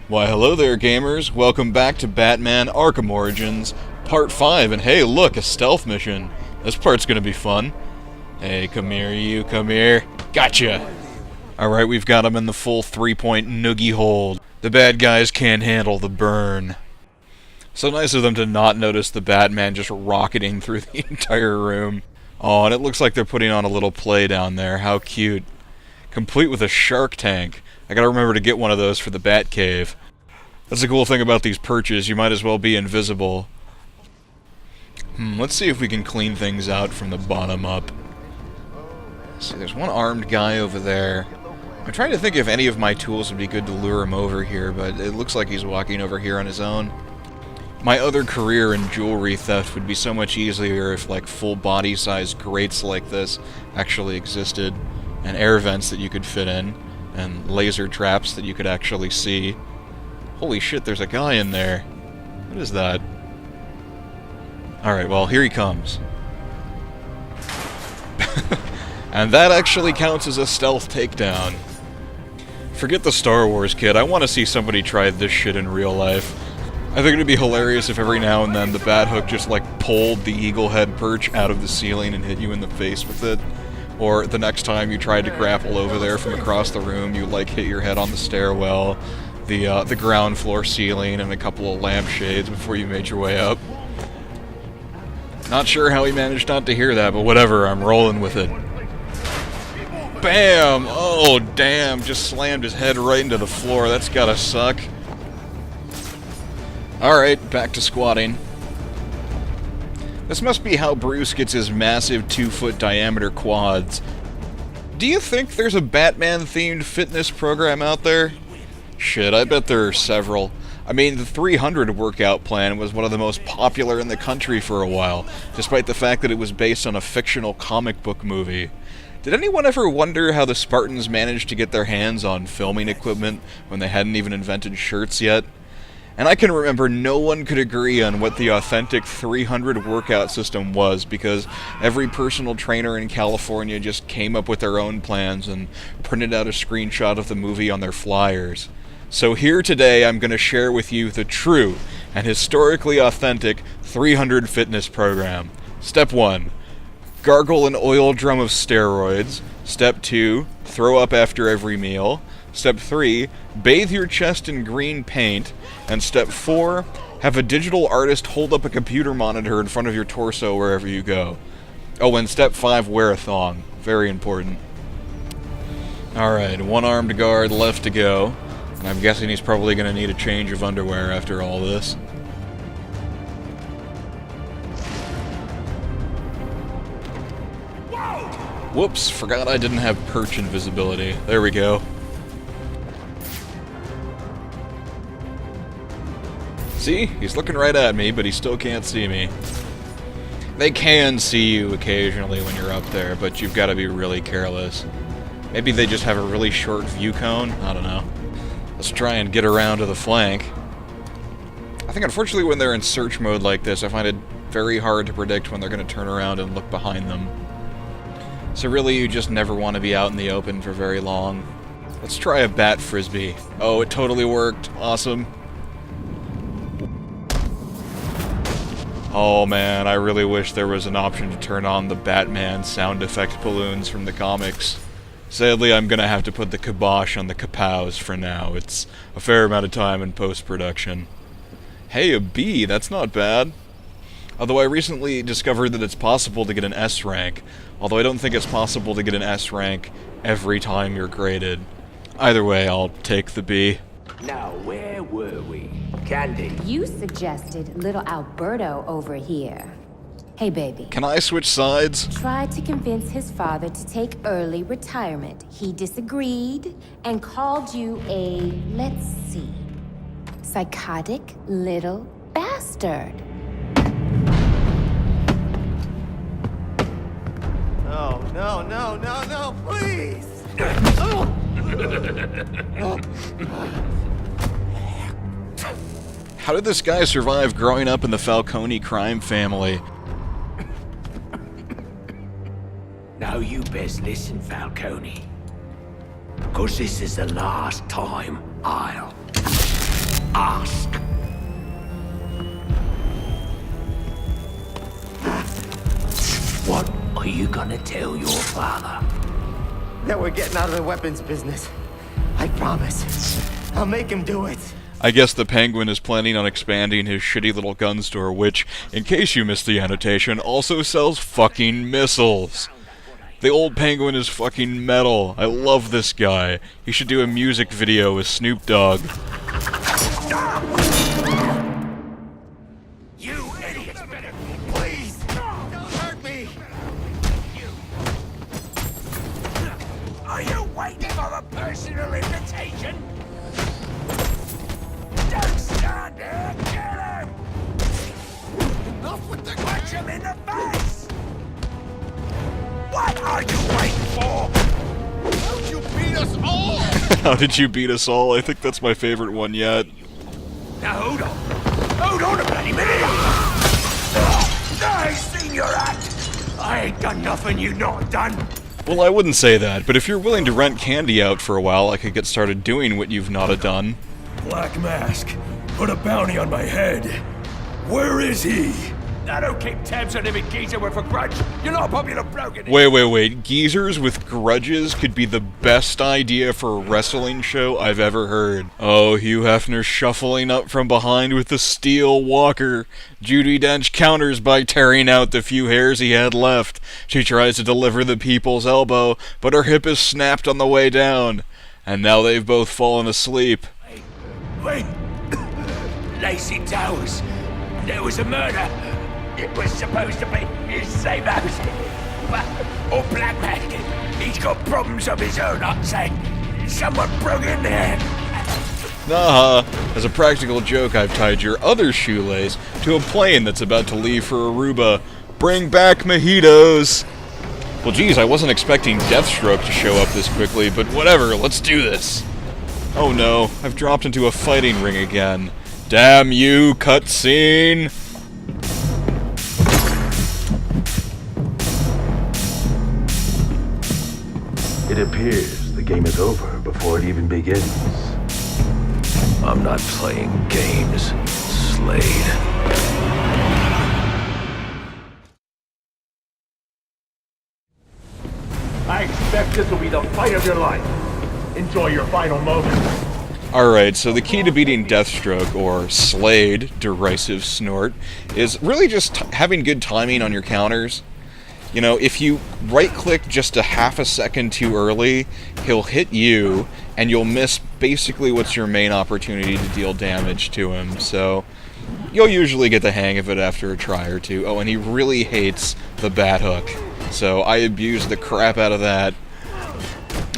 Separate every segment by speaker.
Speaker 1: Why, hello there, gamers. Welcome back to Batman Arkham Origins, Part 5. And hey, look, a stealth mission. This part's gonna be fun. Hey, come here, you, come here. Gotcha! Alright, we've got him in the full 3-point noogie hold. The bad guys can't handle the burn. So nice of them to not notice the Batman just rocketing through the entire room. Oh, and it looks like they're putting on a little play down there. How cute. Complete with a shark tank. I gotta remember to get one of those for the Batcave. That's the cool thing about these perches, you might as well be invisible. Let's see if we can clean things out from the bottom up. See, there's one armed guy over there. I'm trying to think if any of my tools would be good to lure him over here, but it looks like he's walking over here on his own. My other career in jewelry theft would be so much easier if, like, full body-sized grates like this actually existed, and air vents that you could fit in, and laser traps that you could actually see. Holy shit, there's a guy in there. What is that? Alright, well, here he comes. And that actually counts as a stealth takedown. Forget the Star Wars kid, I want to see somebody try this shit in real life. I think it'd be hilarious if every now and then the bat hook just, like, pulled the eagle head perch out of the ceiling and hit you in the face with it. Or the next time you tried to grapple over there from across the room, you, like, hit your head on the stairwell, the ground floor ceiling, and a couple of lampshades before you made your way up. Not sure how he managed not to hear that, but whatever, I'm rolling with it. Bam! Oh, damn, just slammed his head right into the floor. That's gotta suck. Alright, back to squatting. This must be how Bruce gets his massive 2-foot diameter quads. Do you think there's a Batman-themed fitness program out there? Shit, I bet there are several. I mean, the 300 workout plan was one of the most popular in the country for a while, despite the fact that it was based on a fictional comic book movie. Did anyone ever wonder how the Spartans managed to get their hands on filming equipment when they hadn't even invented shirts yet? And I can remember no one could agree on what the authentic 300 workout system was, because every personal trainer in California just came up with their own plans and printed out a screenshot of the movie on their flyers. So here today I'm going to share with you the true and historically authentic 300 fitness program. Step 1. Gargle an oil drum of steroids. Step 2. Throw up after every meal. Step 3. Bathe your chest in green paint. And step 4. Have a digital artist hold up a computer monitor in front of your torso wherever you go. Oh, and step 5. Wear a thong. Very important. Alright, one armed guard left to go. And I'm guessing he's probably going to need a change of underwear after all this. Whoops, forgot I didn't have perch invisibility. There we go. See? He's looking right at me, but he still can't see me. They can see you occasionally when you're up there, but you've got to be really careless. Maybe they just have a really short view cone? I don't know. Let's try and get around to the flank. I think unfortunately when they're in search mode like this, I find it very hard to predict when they're going to turn around and look behind them. So really you just never want to be out in the open for very long. Let's try a bat frisbee. Oh, it totally worked. Awesome. Oh man, I really wish there was an option to turn on the Batman sound effect balloons from the comics. Sadly, I'm gonna have to put the kibosh on the kapows for now. It's a fair amount of time in post-production. Hey, a B, that's not bad. Although I recently discovered that it's possible to get an S rank, although I don't think it's possible to get an S rank every time you're graded. Either way, I'll take the B.
Speaker 2: Now, where were we? Candy.
Speaker 3: You suggested little Alberto over here. Hey, baby.
Speaker 1: Can I switch sides?
Speaker 3: Tried to convince his father to take early retirement. He disagreed and called you a, let's see, psychotic little bastard.
Speaker 4: No, no, no, no, no, please!
Speaker 1: How did this guy survive growing up in the Falcone crime family?
Speaker 2: Now you best listen, Falcone. 'Cause this is the last time I'll ask. What are you gonna tell your father?
Speaker 4: That we're getting out of the weapons business. I promise. I'll make him do it.
Speaker 1: I guess the Penguin is planning on expanding his shitty little gun store, which, in case you missed the annotation, also sells fucking missiles. The old Penguin is fucking metal. I love this guy. He should do a music video with Snoop Dogg.
Speaker 2: You idiots better...
Speaker 4: Please, don't hurt me.
Speaker 2: Are you waiting for a personal invitation? Don't stand there! Kill him! Enough with the... Punch him in the face! What are you waiting for?
Speaker 4: Don't you beat us all?
Speaker 1: How did you beat us all? I think that's my favorite one yet.
Speaker 2: Now hold on. Hold on a bloody minute! I seen your act! I ain't done nothing you not done!
Speaker 1: Well, I wouldn't say that, but if you're willing to rent Candy out for a while, I could get started doing what you've not done.
Speaker 5: Black Mask, put a bounty on my head. Where is he?
Speaker 2: I don't keep tabs on every geezer with a grudge. You're not a popular bloke in here.
Speaker 1: Wait. Geezers with grudges could be the best idea for a wrestling show I've ever heard. Oh, Hugh Hefner shuffling up from behind with the steel walker. Judi Dench counters by tearing out the few hairs he had left. She tries to deliver the people's elbow, but her hip is snapped on the way down. And now they've both fallen asleep.
Speaker 2: Wait. Lacey Towers. There was a murder. It was supposed to be his same house. Or Black Mask. He's got problems of his own, I'd say. Someone broke in there.
Speaker 1: Nah, as a practical joke, I've tied your other shoelace to a plane that's about to leave for Aruba. Bring back mojitos! Well, geez, I wasn't expecting Deathstroke to show up this quickly, but whatever, let's do this. Oh no, I've dropped into a fighting ring again. Damn you, cutscene!
Speaker 5: It appears the game is over before it even begins. I'm not playing games, Slade.
Speaker 6: I expect this will be the fight of your life. Enjoy your final moments.
Speaker 1: Alright, so the key to beating Deathstroke, or Slade, derisive snort, is really just having good timing on your counters. You know, if you right-click just a half a second too early, he'll hit you, and you'll miss basically what's your main opportunity to deal damage to him, so you'll usually get the hang of it after a try or two. Oh, and he really hates the bat hook, so I abuse the crap out of that.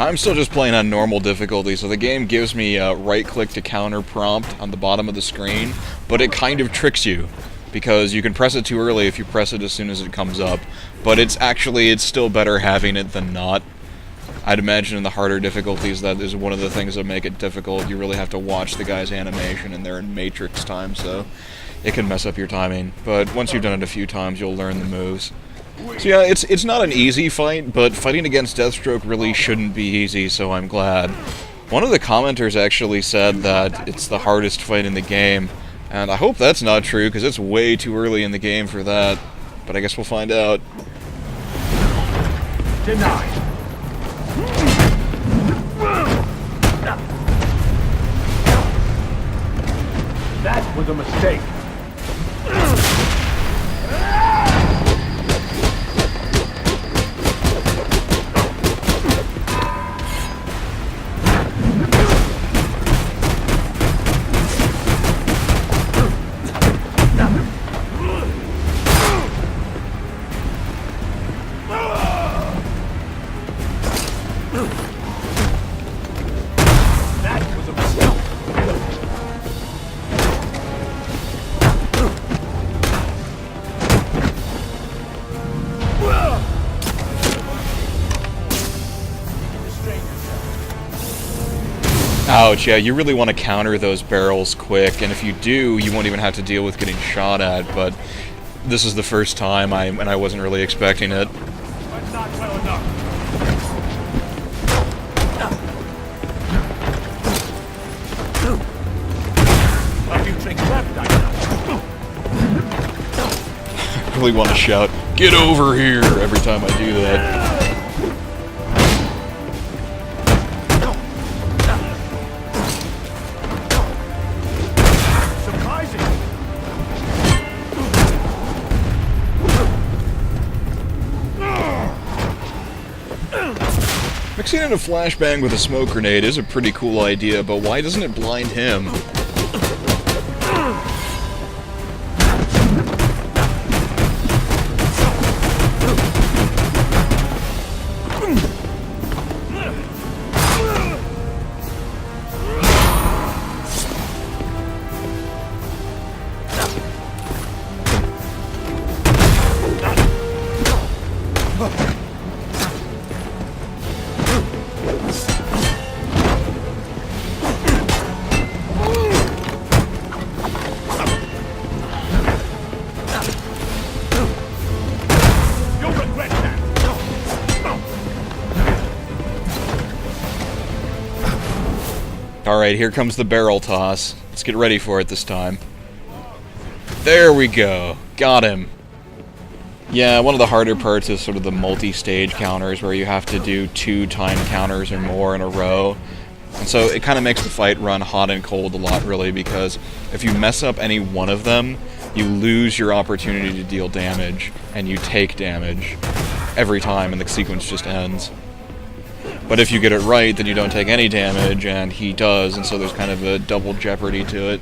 Speaker 1: I'm still just playing on normal difficulty, so the game gives me a right-click to counter prompt on the bottom of the screen, but it kind of tricks you, because you can press it too early if you press it as soon as it comes up, but it's still better having it than not. I'd imagine in the harder difficulties that is one of the things that make it difficult. You really have to watch the guy's animation, and they're in Matrix time, so it can mess up your timing, but once you've done it a few times, you'll learn the moves. So yeah, it's not an easy fight, but fighting against Deathstroke really shouldn't be easy, so I'm glad. One of the commenters actually said that it's the hardest fight in the game, and I hope that's not true, because it's way too early in the game for that. But I guess we'll find out.
Speaker 6: Denied. That was a mistake.
Speaker 1: Ouch, yeah, you really want to counter those barrels quick, and if you do, you won't even have to deal with getting shot at, but this is the first time, and I wasn't really expecting it.
Speaker 6: But not well enough. Nothing left, I
Speaker 1: I really want to shout, "Get over here!" every time I do that.
Speaker 6: Surprising.
Speaker 1: Mixing in a flashbang with a smoke grenade is a pretty cool idea, but why doesn't it blind him?
Speaker 6: You'll regret that.
Speaker 1: Alright, here comes the barrel toss. Let's get ready for it this time. There we go. Got him. Yeah, one of the harder parts is sort of the multi-stage counters where you have to do 2 time counters or more in a row. And so it kind of makes the fight run hot and cold a lot, really, because if you mess up any one of them, you lose your opportunity to deal damage, and you take damage every time, and the sequence just ends. But if you get it right, then you don't take any damage, and he does, and so there's kind of a double jeopardy to it.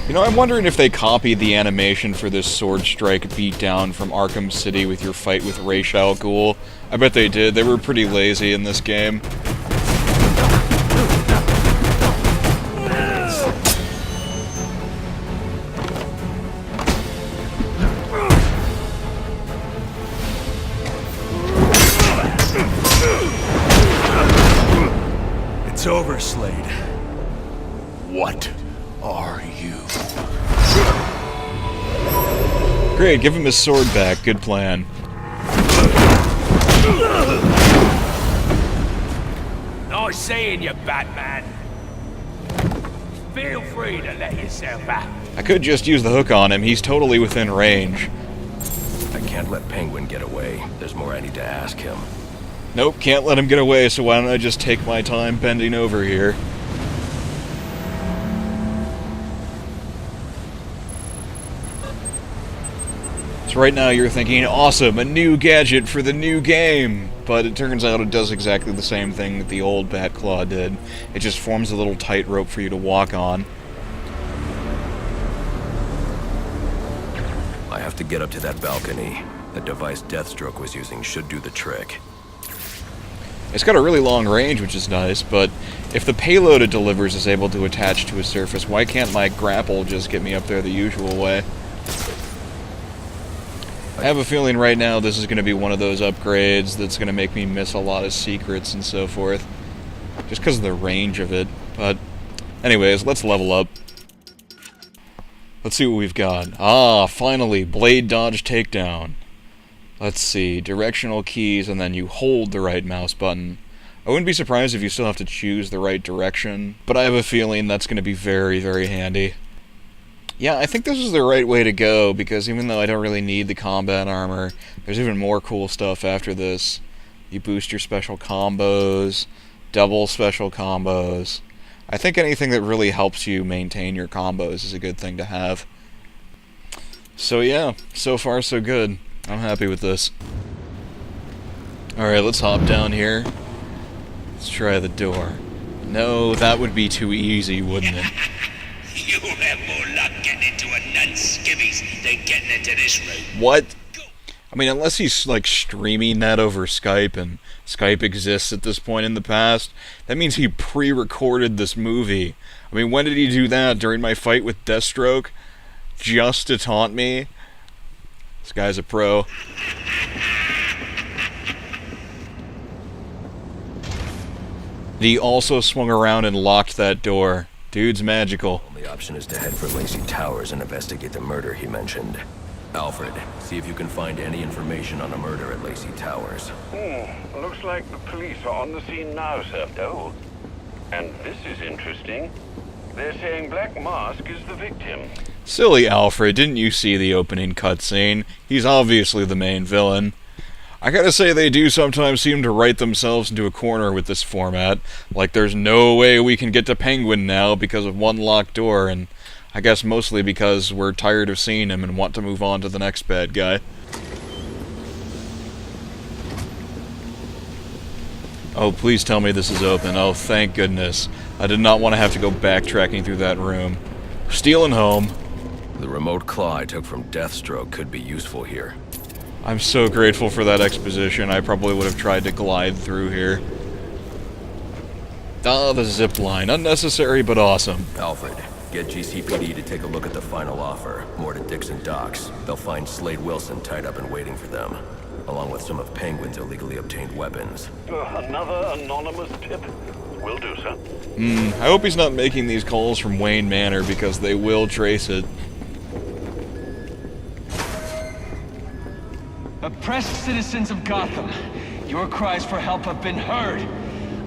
Speaker 1: You know, I'm wondering if they copied the animation for this sword strike beatdown from Arkham City with your fight with Ra's al Ghul. I bet they did. They were pretty lazy in this game.
Speaker 2: It's over, Slade. What are you?
Speaker 1: Great, give him his sword back. Good plan.
Speaker 2: Nice seeing you, Batman. Feel free to let yourself out.
Speaker 1: I could just use the hook on him. He's totally within range.
Speaker 5: I can't let Penguin get away. There's more I need to ask him.
Speaker 1: Nope, can't let him get away, so why don't I just take my time bending over here? So right now you're thinking, awesome, a new gadget for the new game! But it turns out it does exactly the same thing that the old Batclaw did. It just forms a little tightrope for you to walk on.
Speaker 5: I have to get up to that balcony. The device Deathstroke was using should do the trick.
Speaker 1: It's got a really long range, which is nice, but if the payload it delivers is able to attach to a surface, why can't my grapple just get me up there the usual way? I have a feeling right now this is going to be one of those upgrades that's going to make me miss a lot of secrets and so forth. Just because of the range of it. But anyways, let's level up. Let's see what we've got. Ah, finally, blade dodge takedown. Let's see, directional keys, and then you hold the right mouse button. I wouldn't be surprised if you still have to choose the right direction, but I have a feeling that's going to be very, very handy. Yeah, I think this is the right way to go, because even though I don't really need the combat armor, there's even more cool stuff after this. You boost your special combos, double special combos. I think anything that really helps you maintain your combos is a good thing to have. So yeah, so far so good. I'm happy with this. Alright, let's hop down here. Let's try the door. No, that would be too easy, wouldn't it?
Speaker 2: You have more luck getting into a nun's skivvies than getting into this room.
Speaker 1: What? I mean, unless he's, like, streaming that over Skype, and Skype exists at this point in the past, that means he pre-recorded this movie. I mean, when did he do that? During my fight with Deathstroke? Just to taunt me? This guy's a pro. He also swung around and locked that door. Dude's magical.
Speaker 5: Only option is to head for Lacey Towers and investigate the murder he mentioned. Alfred, see if you can find any information on a murder at Lacey Towers.
Speaker 7: Looks like the police are on the scene now, sir. Oh, and this is interesting. They're saying Black Mask is the victim.
Speaker 1: Silly Alfred, didn't you see the opening cutscene? He's obviously the main villain. I gotta say, they do sometimes seem to write themselves into a corner with this format. Like, there's no way we can get to Penguin now because of one locked door, and I guess mostly because we're tired of seeing him and want to move on to the next bad guy. Oh, please tell me this is open. Oh, thank goodness. I did not want to have to go backtracking through that room. Stealing home.
Speaker 5: The remote claw I took from Deathstroke could be useful here.
Speaker 1: I'm so grateful for that exposition. I probably would have tried to glide through here. Ah, the zip line. Unnecessary, but awesome.
Speaker 5: Alfred, get GCPD to take a look at the final offer. More to Dixon Docks. They'll find Slade Wilson tied up and waiting for them, along with some of Penguin's illegally obtained weapons.
Speaker 7: Another anonymous tip? Will do, sir.
Speaker 1: I hope he's not making these calls from Wayne Manor, because they will trace it.
Speaker 8: Oppressed citizens of Gotham, your cries for help have been heard.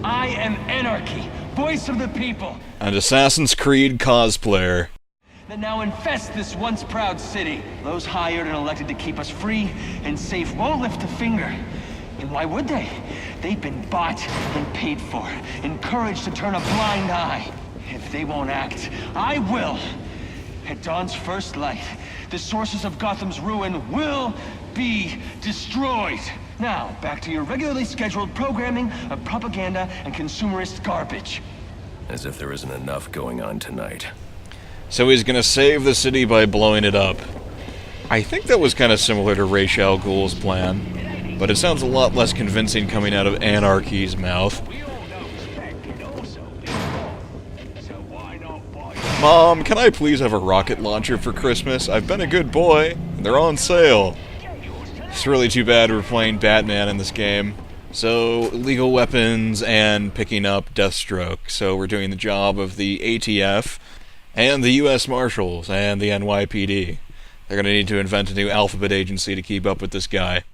Speaker 8: I am Anarchy, voice of the people.
Speaker 1: An Assassin's Creed cosplayer.
Speaker 8: That now infest this once proud city. Those hired and elected to keep us free and safe won't lift a finger. And why would they? They've been bought and paid for, encouraged to turn a blind eye. If they won't act, I will. At dawn's first light, the sources of Gotham's ruin will be destroyed. Now, back to your regularly scheduled programming of propaganda and consumerist garbage.
Speaker 5: As if there isn't enough going on tonight.
Speaker 1: So he's gonna save the city by blowing it up. I think that was kind of similar to Ra's al Ghul's plan, but it sounds a lot less convincing coming out of Anarchy's mouth. Mom, can I please have a rocket launcher for Christmas? I've been a good boy, and they're on sale. It's really too bad we're playing Batman in this game. So, illegal weapons and picking up Deathstroke. So we're doing the job of the ATF and the US Marshals and the NYPD. They're gonna need to invent a new alphabet agency to keep up with this guy.